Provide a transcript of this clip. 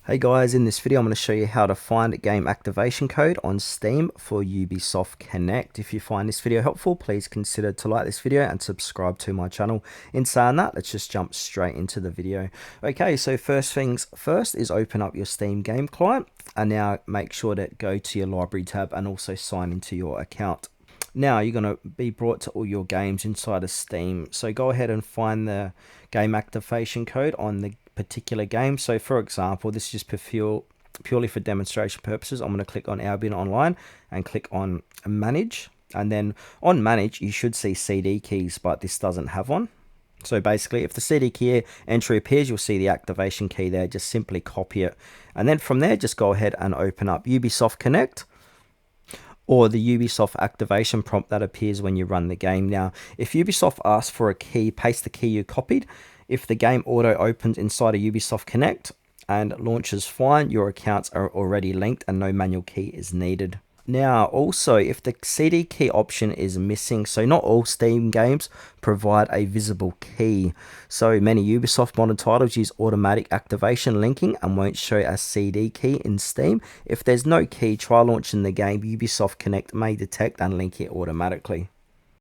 Hey guys, in this video I'm going to show you how to find a game activation code on Steam for Ubisoft Connect. If you find this video helpful, please consider to like this video and subscribe to my channel. In saying that, let's just jump straight into the video. Okay, so first things first is open up your Steam game client and now make sure to go to your library tab and also sign into your account. Now you're going to be brought to all your games inside of Steam. So go ahead and find the game activation code on the particular game. So for example, this is just purely for demonstration purposes. I'm going to click on Albion Online and click on Manage. And then on Manage, you should see CD keys, but this doesn't have one. So basically, if the CD key entry appears, you'll see the activation key there. Just simply copy it. And then from there, just go ahead and open up Ubisoft Connect, or the Ubisoft activation prompt that appears when you run the game. Now, if Ubisoft asks for a key, paste the key you copied. If the game auto opens inside of Ubisoft Connect and launches fine, your accounts are already linked and no manual key is needed. Now, also, if the CD key option is missing, so not all Steam games provide a visible key. So many Ubisoft modern titles use automatic activation linking and won't show a CD key in Steam. If there's no key, try launching the game. Ubisoft Connect may detect and link it automatically.